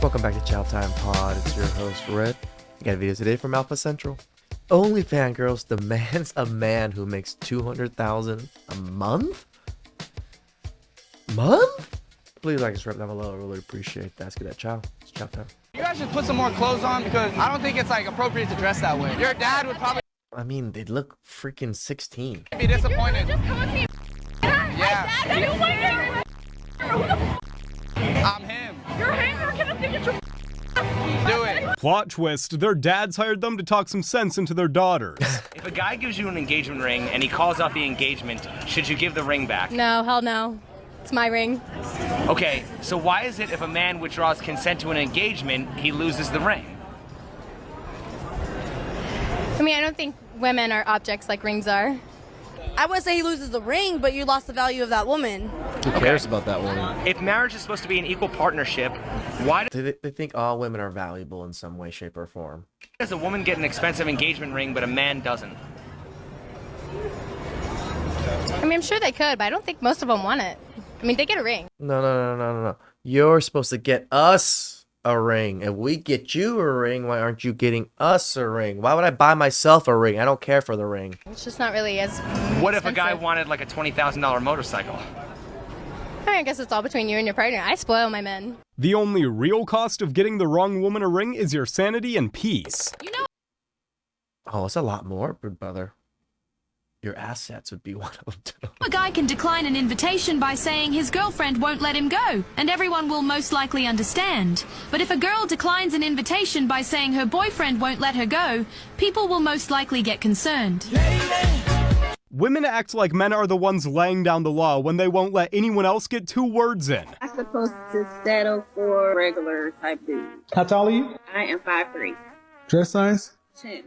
Welcome back to TheChowTimePod. It's your host, Red. I got a video today from Alpha Central. OnlyFangirls demands a man who makes $200,000 a month? Please like and subscribe down below. I really appreciate that. Let's get that chow. It's chow time. You guys should put some more clothes on because I don't think it's like appropriate to dress that way. Your dad would probably they look freaking 16. be disappointed. Just come with me. Yeah. Dad, you want to who the I'm him. You're him. You're gonna get your Do it. Plot twist, their dads hired them to talk some sense into their daughters. If a guy gives you an engagement ring and he calls off the engagement, should you give the ring back? No, hell no. It's my ring. Okay, so why is it if a man withdraws consent to an engagement, he loses the ring? I mean, I don't think women are objects like rings are. I wouldn't say he loses the ring, but you lost the value of that woman. Who cares about that woman? If marriage is supposed to be an equal partnership, why They think all women are valuable in some way, shape, or form. does a woman get an expensive engagement ring but a man doesn't? I mean, I'm sure they could, but I don't think most of them want it. I mean, they get a ring. No. You're supposed to get us a ring. If we get you a ring, why aren't you getting us a ring? Why would I buy myself a ring? I don't care for the ring. It's just not really as What if a guy expensive. wanted like a $20,000 motorcycle? I guess it's all between you and your partner. I spoil my men. The only real cost of getting the wrong woman a ring is your sanity and peace. You know. Oh, it's a lot more, brother. Your assets would be one of them too. A guy can decline an invitation by saying his girlfriend won't let him go, and everyone will most likely understand. But if a girl declines an invitation by saying her boyfriend won't let her go, people will most likely get concerned. Women act like men are the ones laying down the law when they won't let anyone else get 2 words in. I'm supposed to settle for regular type dude. How tall are you? I am 5'3", Dress size? 10,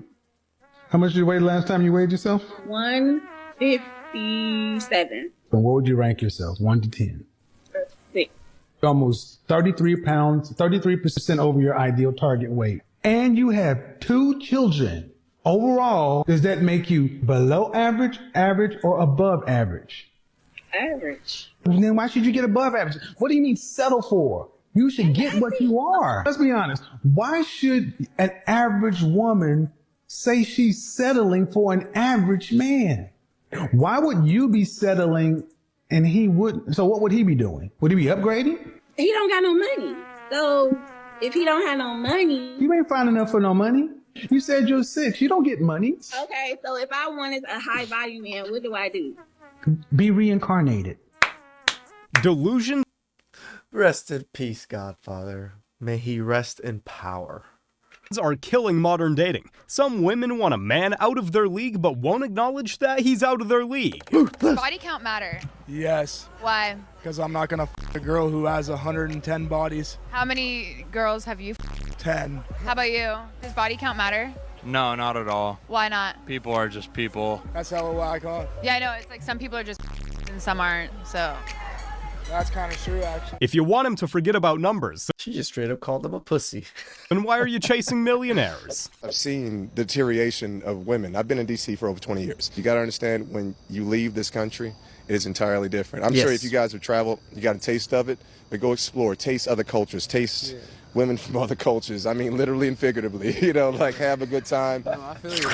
How much did you weigh last time you weighed yourself? 157, So what would you rank yourself, 1 to 10? 6. Almost 33 pounds, 33% over your ideal target weight. And you have 2 children. Overall, does that make you below average, average, or above average? Average. Then why should you get above average? What do you mean settle for? You should get what you are. Let's be honest. Why should an average woman say she's settling for an average man? Why would you be settling and he wouldn't? So what would he be doing? Would he be upgrading? He don't got no money. So if he don't have no money, You ain't fine enough for no money. You said you're 6. You don't get money. okay, so if I wanted a high value man, what do I do? Be reincarnated. Delusion Rest in peace, Godfather. May he rest in power. are killing modern dating. Some women want a man out of their league but won't acknowledge that he's out of their league. body count matter? Yes, Why? because I'm not gonna a girl who has 110 bodies. How many girls have you? 10. How about you? Does body count matter? No, not at all. Why not? People are just people. That's hella whack, huh? Yeah, I know. It's like some people are just and some aren't. So. That's kind of true, actually. If you want him to forget about numbers, She just straight up called him a pussy. then why are you chasing millionaires? I've seen the deterioration of women. I've been in D.C. for over 20 years. You got to understand, when you leave this country, it is entirely different. I'm sure Yes. if you guys have traveled, you got a taste of it, but go explore, taste other cultures, taste women from other cultures. I mean, literally and figuratively, like have a good time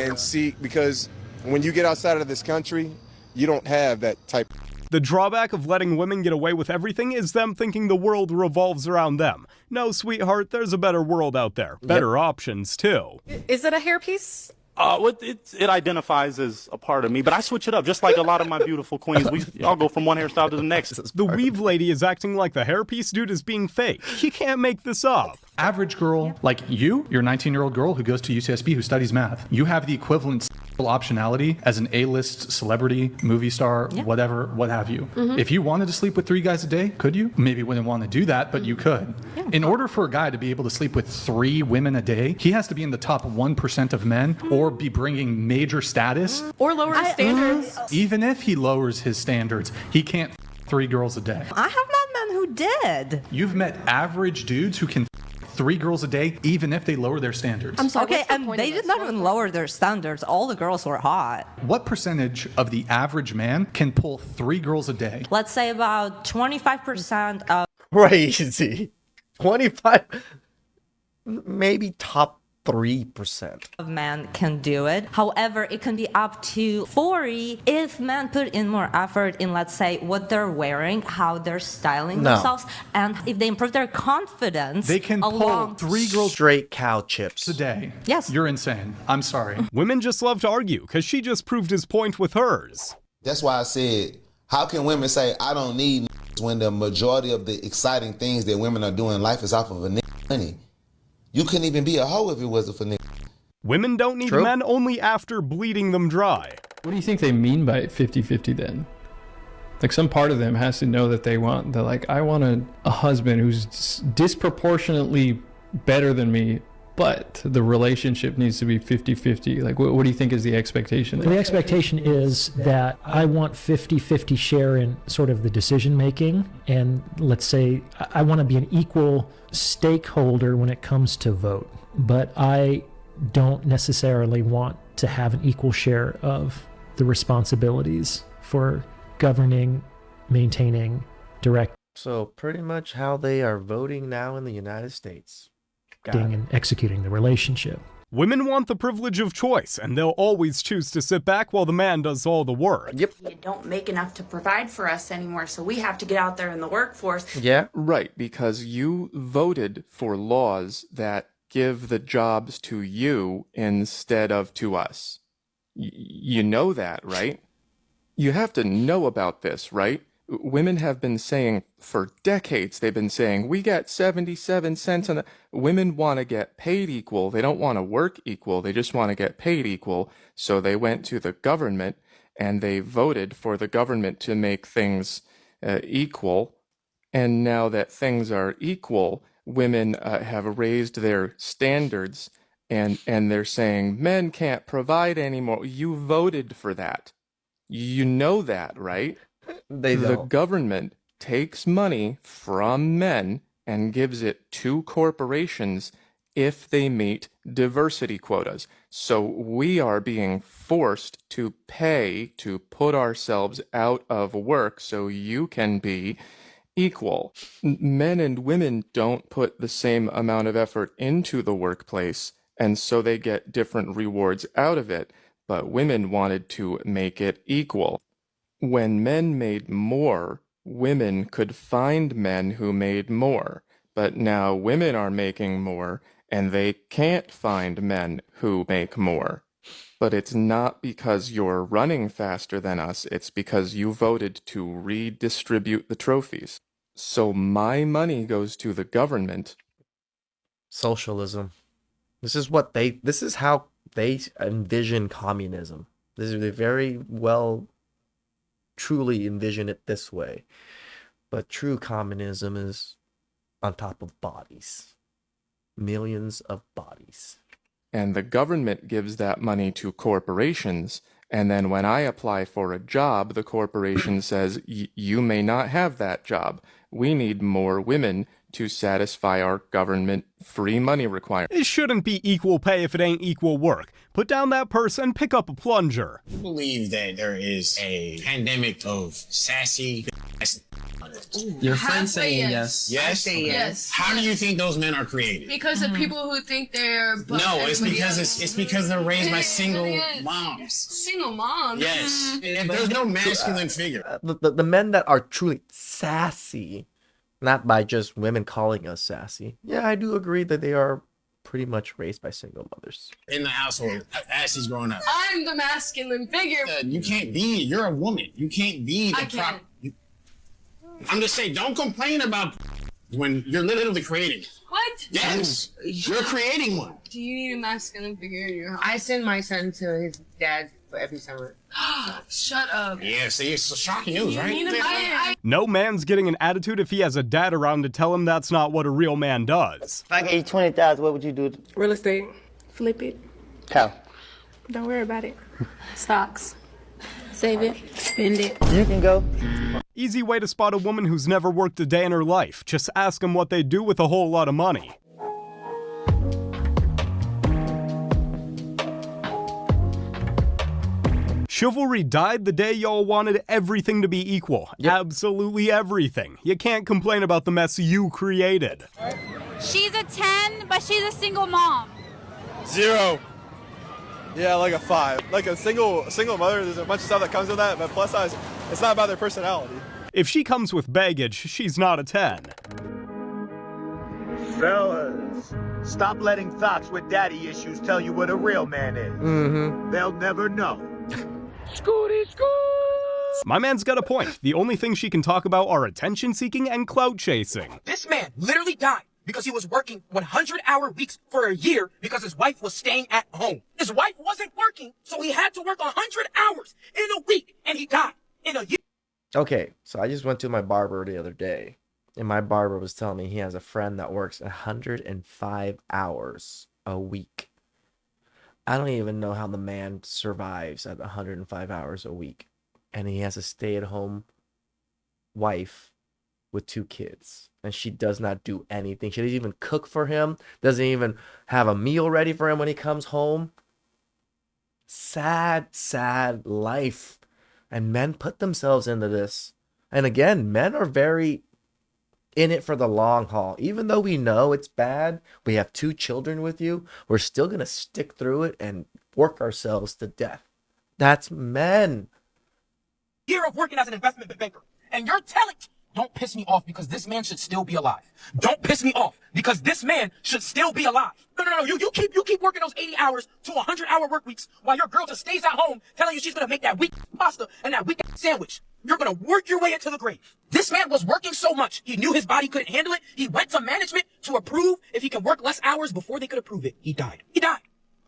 and see, because when you get outside of this country, you don't have that type. The drawback of letting women get away with everything is them thinking the world revolves around them. No, sweetheart, there's a better world out there. Better options, too. Is it a hairpiece? It identifies as a part of me, but I switch it up, just like a lot of my beautiful queens. I'll go from one hairstyle to the next. The weave lady is acting like the hairpiece dude is being fake. You can't make this up. Average girl like you're a 19-year-old girl who goes to UCSB who studies math. You have the equivalent optionality as an A-list celebrity, movie star, whatever, what have you. If you wanted to sleep with 3 guys a day, could you? Maybe wouldn't want to do that, but you could. In order for a guy to be able to sleep with 3 women a day, he has to be in the top 1% of men or be bringing major status. Or lower standards? Even if he lowers his standards, he can't 3 girls a day. I have met men who did. You've met average dudes who can 3 girls a day, even if they lower their standards. I'm sorry. Okay, and they did not even lower their standards. All the girls were hot. What percentage of the average man can pull 3 girls a day? Let's say about 25% of. Crazy. 25. maybe top 3%. Of men can do it. However, it can be up to 40 if men put in more effort in, let's say, what they're wearing, how they're styling themselves, and if they improve their confidence. They can pull 3 girls straight cow chips a day. Yes. You're insane. I'm sorry. Women just love to argue because she just proved his point with hers. That's why I said, how can women say, I don't need when the majority of the exciting things that women are doing in life is off of a money? You couldn't even be a hoe if it wasn't for niggas. Women don't need men only after bleeding them dry. What do you think they mean by 50-50 then? Like, some part of them has to know that they're like, I want a husband who's disproportionately better than me, but the relationship needs to be 50-50. Like, what do you think is the expectation there? The expectation is that I want 50-50 share in sort of the decision making, and let's say I want to be an equal stakeholder when it comes to vote, but I don't necessarily want to have an equal share of the responsibilities for governing, maintaining, directing. So pretty much how they are voting now in the United States. And executing the relationship. Women want the privilege of choice, and they'll always choose to sit back while the man does all the work. Yep. You don't make enough to provide for us anymore, so we have to get out there in the workforce. Yeah. Right, because you voted for laws that give the jobs to you instead of to us. You know that, right? You have to know about this, right? Women have been saying for decades, they've been saying, we get 77 cents on the... Women want to get paid equal. They don't want to work equal. They just want to get paid equal. So they went to the government and they voted for the government to make things equal. And now that things are equal, women have raised their standards and they're saying, men can't provide anymore. You voted for that. You know that, right? The government takes money from men and gives it to corporations if they meet diversity quotas. So we are being forced to pay to put ourselves out of work so you can be equal. Men and women don't put the same amount of effort into the workplace, and so they get different rewards out of it. But women wanted to make it equal. When men made more, women could find men who made more. But now women are making more, and they can't find men who make more. But it's not because you're running faster than us, it's because you voted to redistribute the trophies. So my money goes to the government. Socialism. This is how they envision communism. They very well truly envision it this way. But true communism is on top of bodies. Millions of bodies. And the government gives that money to corporations, and then when I apply for a job, the corporation says, you may not have that job. We need more women to satisfy our government free money requirement. It shouldn't be equal pay if it ain't equal work. Put down that purse and pick up a plunger. I believe that there is a pandemic of sassy. Your friend's saying yes. Yes? I say yes. How do you think those men are created? Because of people who think they're... No, it's because they're raised by single moms. Single moms? Yes. And there's no masculine figure. The men that are truly sassy, not by just women calling us sassy. Yeah, I do agree that they are pretty much raised by single mothers. In the household, as he's growing up. I'm the masculine figure. You can't be, you're a woman. You can't be the prop. I'm just saying, don't complain about when you're literally creating. What? Yes, you're creating one. Do you need a masculine figure in your house? I send my son to his dad for every summer. Shut up. Yeah, see, it's shocking news, right? No man's getting an attitude if he has a dad around to tell him that's not what a real man does. If I gave you 20,000, what would you do? Real estate. Flip it. How? Don't worry about it. Stocks. Save it. Spend it. You can go. Easy way to spot a woman who's never worked a day in her life. Just ask them what they do with a whole lot of money. Chivalry died the day y'all wanted everything to be equal. Yep. Absolutely everything. You can't complain about the mess you created. She's a 10, but she's a single mom. 0. Yeah, like a 5. Like a single mother, there's a bunch of stuff that comes with that, but plus size, it's not about their personality. If she comes with baggage, she's not a 10. Fellas, stop letting thoughts with daddy issues tell you what a real man is. Mm-hmm. They'll never know. Scooty, My man's got a point. The only thing she can talk about are attention-seeking and clout chasing. This man literally died because he was working 100-hour weeks for a year because his wife was staying at home. His wife wasn't working, so he had to work 100 hours in a week, and he died in a year. Okay, so I just went to my barber the other day, and my barber was telling me he has a friend that works 105 hours a week. I don't even know how the man survives at 105 hours a week. And he has a stay-at-home wife with 2 kids. And she does not do anything. She doesn't even cook for him. Doesn't even have a meal ready for him when he comes home. Sad, sad life. And men put themselves into this. And again, men are very in it for the long haul. Even though we know it's bad, we have 2 children with you, we're still going to stick through it and work ourselves to death. That's men. Year of working as an investment banker, and you're telling, don't piss me off because this man should still be alive. Don't piss me off because this man should still be alive. No. You keep working those 80 hours to 100-hour work weeks while your girl just stays at home telling you she's gonna make that weak pasta and that weak sandwich. You're gonna work your way into the grave. This man was working so much, he knew his body couldn't handle it. He went to management to approve if he can work less hours before they could approve it. He died. He died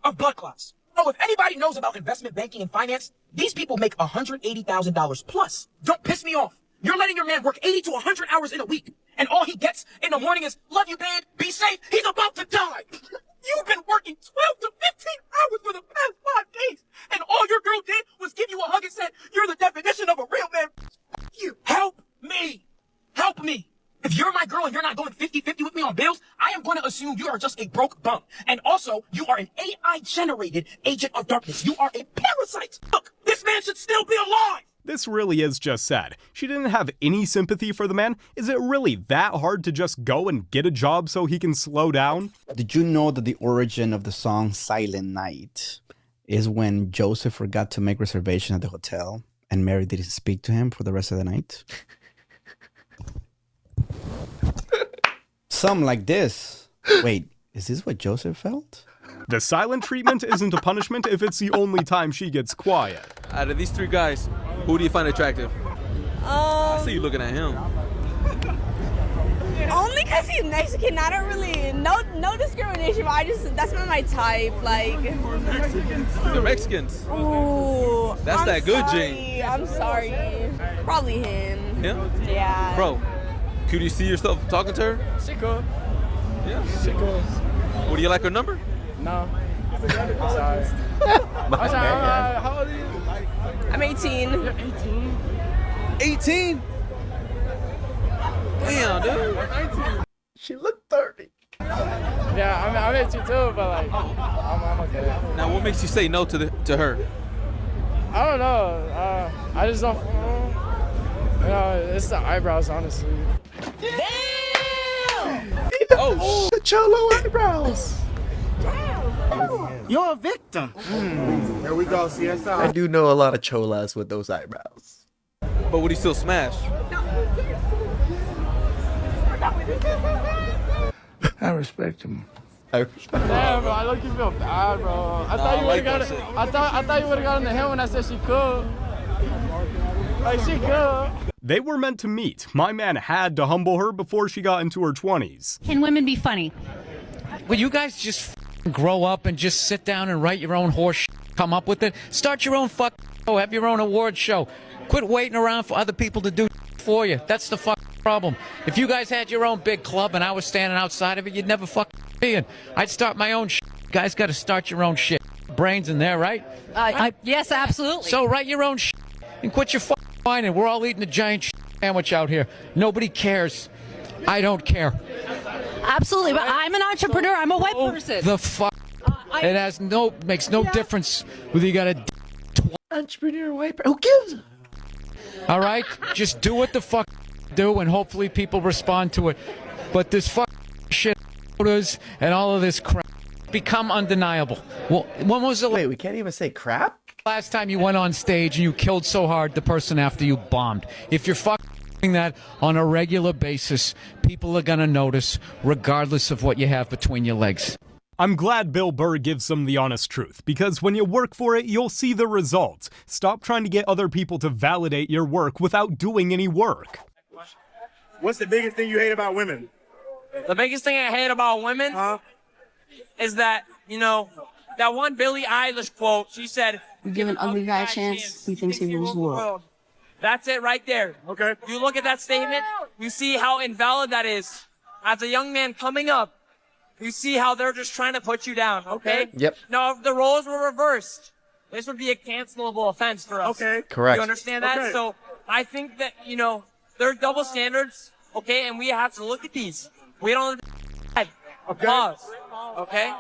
of blood clots. Oh, if anybody knows about investment banking and finance, these people make $180,000 plus. Don't piss me off. You're letting your man work 80 to 100 hours in a week, and all he gets in the morning is, love you, babe, be safe, he's about to die. You've been working 12 to 15 hours for the past 5 days, and all your girl did was give you a hug and said, you're the definition of a real man. You help me. Help me. If you're my girl and you're not going 50-50 with me on bills, I am going to assume you are just a broke bum. And also, you are an AI-generated agent of darkness. You are a parasite. Look, this man should still be alive. This really is just sad. She didn't have any sympathy for the man. Is it really that hard to just go and get a job so he can slow down? Did you know that the origin of the song Silent Night is when Joseph forgot to make reservation at the hotel and Mary didn't speak to him for the rest of the night? Something like this. Wait, is this what Joseph felt? The silent treatment isn't a punishment if it's the only time she gets quiet. Out of these 3 guys, who do you find attractive? I see you looking at him. Only because he's Mexican. I don't really, no discrimination, but that's not my type. Like, The Mexicans. ooh. That's I'm that good sorry. gene. I'm sorry. Probably him. Him? Yeah. Bro, could you see yourself talking to her? She cool. Yeah. She cool. Would you like her number? No. I'm sorry. I'm sorry. How old are you? I'm 18. You're 18? 18? Damn, dude. 19. She looked 30. Yeah, I'm 18 too, but like, I'm okay. Now, what makes you say no to her? I don't know. I just don't. It's the eyebrows, honestly. Oh, the cholo eyebrows. You're a victim. Here we go, CSI. I do know a lot of cholas with those eyebrows. But would he still smash? I respect him. Damn, bro, I look you feel bad, bro. I thought you would have got it. I thought you would have gotten the hint when I said she could. Like she could. They were meant to meet. My man had to humble her before she got into her 20s. Can women be funny? Will you guys just grow up and just sit down and write your own horse come up with it? Start your own show, have your own award show. Quit waiting around for other people to do for you. That's the problem. If you guys had your own big club and I was standing outside of it, you'd never be in. I'd start my own shit. You guys got to start your own shit. Brains in there, right? Yes, absolutely. So write your own shit and quit your whining. We're all eating a giant sandwich out here. Nobody cares. I don't care. Absolutely, but I'm an entrepreneur. I'm a white person. It makes no difference whether you got a entrepreneur white person. Who gives a... All right? Just do what the do and hopefully people respond to it. But this shit quotas and all of this crap become undeniable. Well, when was the Wait, we can't even say crap? last time you went on stage and you killed so hard the person after you bombed? If you're doing that on a regular basis, people are going to notice regardless of what you have between your legs. I'm glad Bill Burr gives them the honest truth, because when you work for it, you'll see the results. Stop trying to get other people to validate your work without doing any work. What's the biggest thing you hate about women? The biggest thing I hate about women is that, you know, that one Billie Eilish quote, she said, "You give an ugly guy a chance, he thinks he rules the world." That's it right there. Okay. You look at that statement, you see how invalid that is. As a young man coming up, you see how they're just trying to put you down, okay? Yep. Now, if the roles were reversed, this would be a cancelable offense for us. Okay. Correct. You understand that? Okay. So, I think that, you know, there's double standards, okay? And we have to look at these. We don't pause, okay?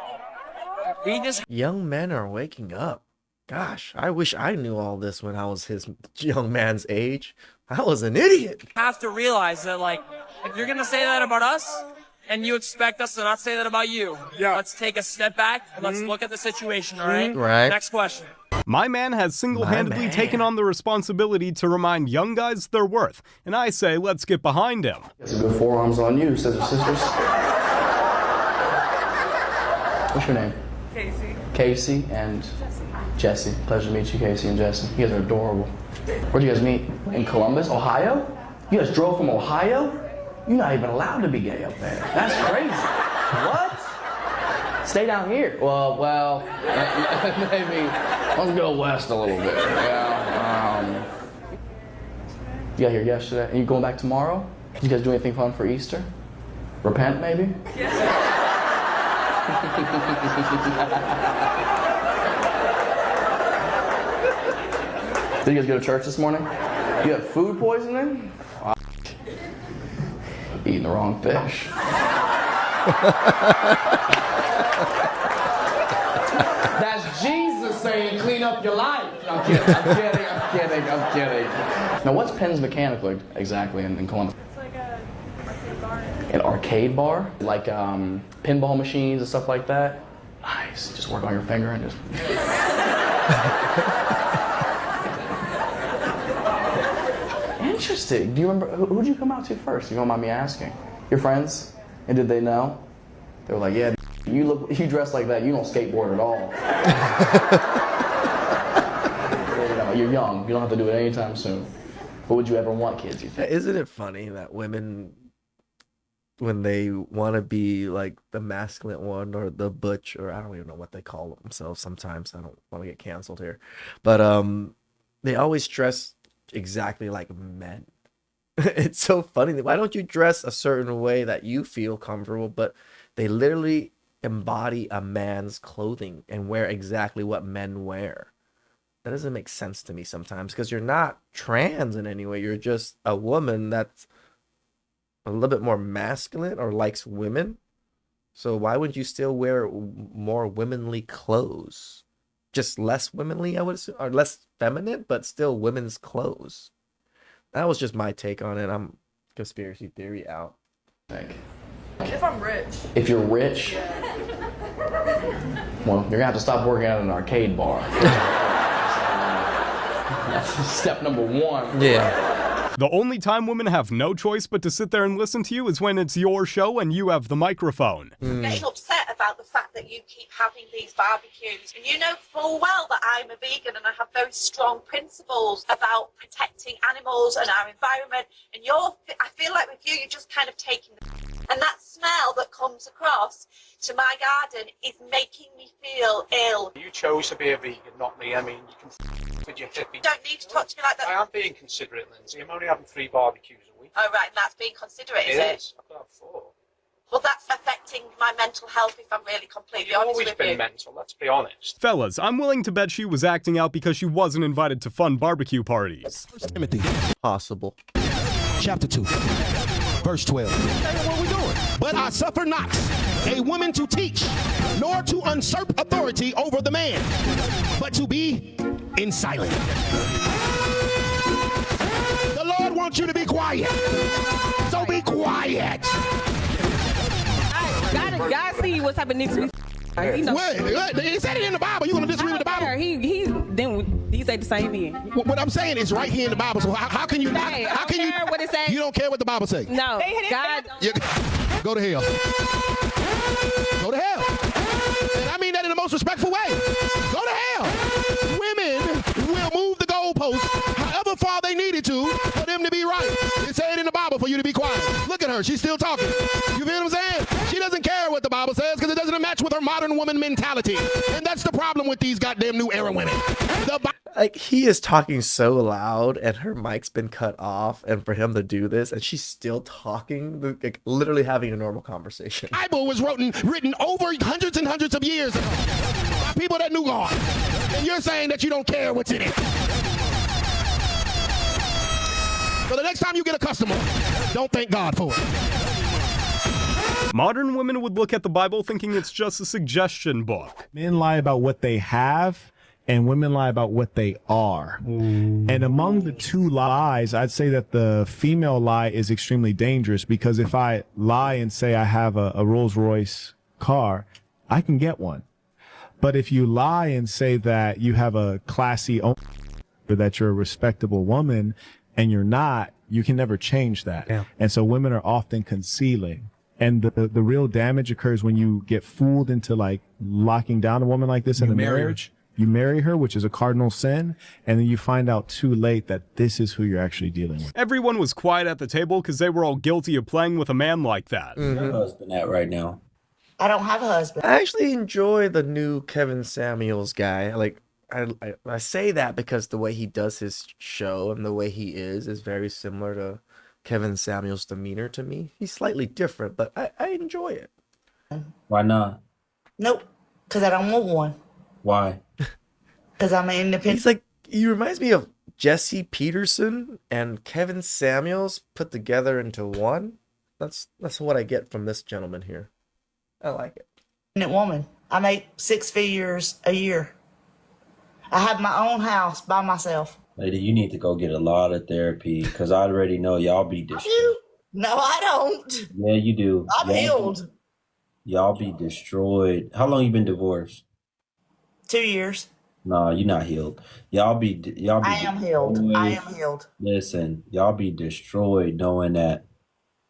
We just... Young men are waking up. Gosh, I wish I knew all this when I was his young man's age. I was an idiot. have to realize that, like, if you're gonna say that about us, and you expect us to not say that about you, let's take a step back and let's look at the situation, all right? Right. Next question. My man has single-handedly taken on the responsibility to remind young guys their worth, and I say let's get behind him. Some good forearms on you, sisters. What's your name? Casey. Casey and Jesse. Pleasure to meet you, Casey and Jesse. You guys are adorable. Where'd you guys meet? In Columbus, Ohio? You guys drove from Ohio? You're not even allowed to be gay up there. That's crazy. What? Stay down here. Well, maybe. Let's go west a little bit. Yeah. You got here yesterday. And you going back tomorrow? Did you guys do anything fun for Easter? Repent, maybe? Did you guys go to church this morning? You had food poisoning? Eating the wrong fish. That's Jesus saying clean up your life. I'm kidding. Now what's Penn's Mechanical exactly in Columbus? It's like a arcade bar. An arcade bar? Like pinball machines and stuff like that? Nice. Just work on your finger and just... Interesting. Do you remember, who'd you come out to first? You don't mind me asking? Your friends? And did they know? They were like, yeah, you dress like that, you don't skateboard at all. You know, you're young, you don't have to do it anytime soon. But would you ever want kids, you think? Isn't it funny that women, when they want to be like the masculine one or the butch, or I don't even know what they call themselves sometimes, I don't want to get canceled here, but they always dress exactly like men. It's so funny. Why don't you dress a certain way that you feel comfortable? But they literally embody a man's clothing and wear exactly what men wear. That doesn't make sense to me sometimes, because you're not trans in any way. You're just a woman that's a little bit more masculine or likes women. So why would you still wear more womanly clothes? Just less womanly, I would assume, or less feminine, but still women's clothes. That was just my take on it. I'm conspiracy theory out. If I'm rich. If you're rich, well, you're gonna have to stop working at an arcade bar. That's step number one. Yeah. The only time women have no choice but to sit there and listen to you is when it's your show and you have the microphone. Getting upset about the fact that you keep having these barbecues, and you know full well that I'm a vegan and I have very strong principles about protecting animals and our environment, and I feel like with you're just kind of taking the and that smell that comes across to my garden is making me feel ill. You chose to be a vegan, not me. I mean, you can with your hippie. You don't need to talk to me like that. I am being considerate, Lindsay. I'm only having 3 barbecues a week. Oh, right, and that's being considerate, is it? It is. I could have 4. Well, that's affecting my mental health if I'm really completely You've honest always with been you. mental, let's be honest. Fellas, I'm willing to bet she was acting out because she wasn't invited to fun barbecue parties. Timothy. Possible. Chapter 2. Verse 12. What we doing? But I suffer not a woman to teach, nor to usurp authority over the man, but to be in silence. The Lord wants you to be quiet. So be quiet. Gotta God see what type of niggas we. He know. What? It said it in the Bible. You want to disagree with the Bible? He say the same thing. What I'm saying is right here in the Bible. So how can you not? How can you? What it say? You don't care what the Bible say? No. God. Go to hell. Go to hell. And I mean that in the most respectful way. Go to hell. Women will move the goalposts however far they needed to for them to be right. It said in the Bible for you to be quiet. Look at her. She's still talking. You feel what I'm saying? She doesn't care what the Bible says because it doesn't match with her modern woman mentality. And that's the problem with these goddamn new era women. Like, he is talking so loud and her mic's been cut off, and for him to do this and she's still talking, like literally having a normal conversation. The Bible was written over hundreds and hundreds of years ago by people that knew God. And you're saying that you don't care what's in it. So the next time you get a customer, don't thank God for it. Modern women would look at the Bible thinking it's just a suggestion book. Men lie about what they have, and women lie about what they are. And among the two lies, I'd say that the female lie is extremely dangerous, because if I lie and say I have a Rolls Royce car, I can get one. But if you lie and say that you have a classy owner, or that you're a respectable woman, and you're not, you can never change that. Yeah. And so women are often concealing. And the real damage occurs when you get fooled into like locking down a woman like this in a marriage. You marry her, which is a cardinal sin, and then you find out too late that this is who you're actually dealing with. Everyone was quiet at the table because they were all guilty of playing with a man like that. Where's your husband at right now? I don't have a husband. I actually enjoy the new Kevin Samuels guy. Like, I say that because the way he does his show and the way he is very similar to Kevin Samuels' demeanor to me. He's slightly different, but I enjoy it. Why not? Nope, because I don't want one. Why? Because I'm an independent. He reminds me of Jesse Peterson and Kevin Samuels put together into one. That's what I get from this gentleman here. I like it. Independent woman. I make 6 figures a year. I have my own house by myself. Lady, you need to go get a lot of therapy, because I already know y'all be destroyed. No, I don't. Yeah, you do. I'm healed. Y'all be destroyed. How long you been divorced? 2 years. No, you're not healed. Y'all be I am healed. I am healed. Listen, y'all be destroyed knowing that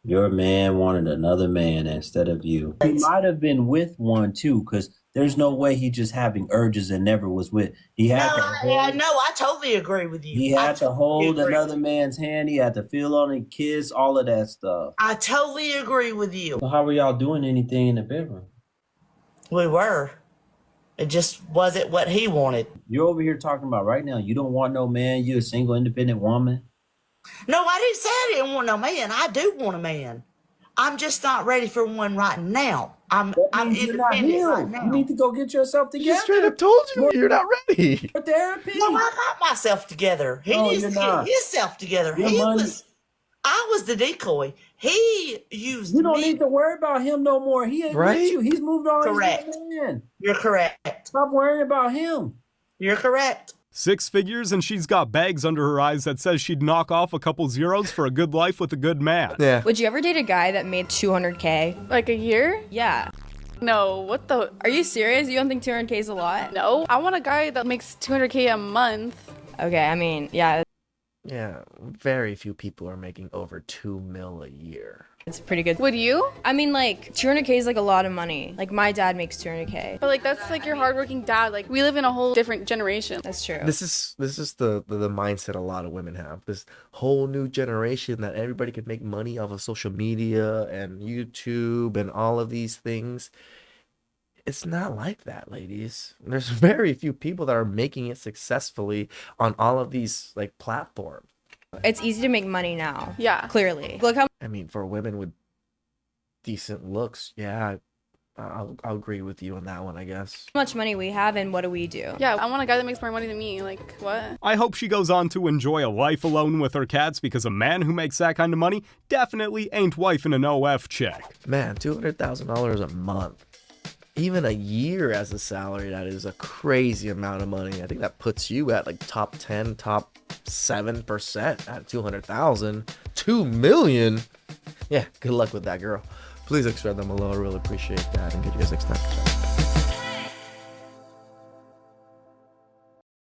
your man wanted another man instead of you. He might have been with one too, because there's no way he just having urges and never was with. He had I totally agree with you. He had to hold another man's hand. He had to feel on and kiss, all of that stuff. I totally agree with you. So how were y'all doing anything in the bedroom? We were. It just wasn't what he wanted. You're over here talking about right now, you don't want no man. You're a single, independent woman. No, I didn't say I didn't want no man. I do want a man. I'm just not ready for one right now. I'm independent right now. You need to go get yourself together. He straight up told you you're not ready. For therapy. No, I got myself together. He needs to get himself together. I was the decoy. He used me. You don't need to worry about him no more. He ain't with you. He's moved on. Correct. Man. You're correct. Stop worrying about him. You're correct. 6 figures, and she's got bags under her eyes that says she'd knock off a couple zeros for a good life with a good man. Yeah. Would you ever date a guy that made $200K? Like a year? Yeah. No, what the? Are you serious? You don't think 200K is a lot? No, I want a guy that makes 200K a month. Okay, I mean, yeah. Yeah, very few people are making over $2 million a year. It's pretty good. Would you? I mean, like, 200K is like a lot of money. Like, my dad makes 200K. But like, that's like your hardworking dad. Like, we live in a whole different generation. That's true. This is the mindset a lot of women have. This whole new generation that everybody could make money off of social media and YouTube and all of these things. It's not like that, ladies. There's very few people that are making it successfully on all of these like platforms. It's easy to make money now. Yeah. Clearly. Look how I mean, for women with decent looks, yeah, I'll agree with you on that one, I guess. much money we have and what do we do? Yeah, I want a guy that makes more money than me. Like, what? I hope she goes on to enjoy a life alone with her cats, because a man who makes that kind of money definitely ain't wifing an OF chick. Man, $200,000 a month. Even a year as a salary, that is a crazy amount of money. I think that puts you at like top 10, top 7% at 200,000. $2 million. Yeah, good luck with that, girl. Please extend them below. I really appreciate that. And get you guys next time.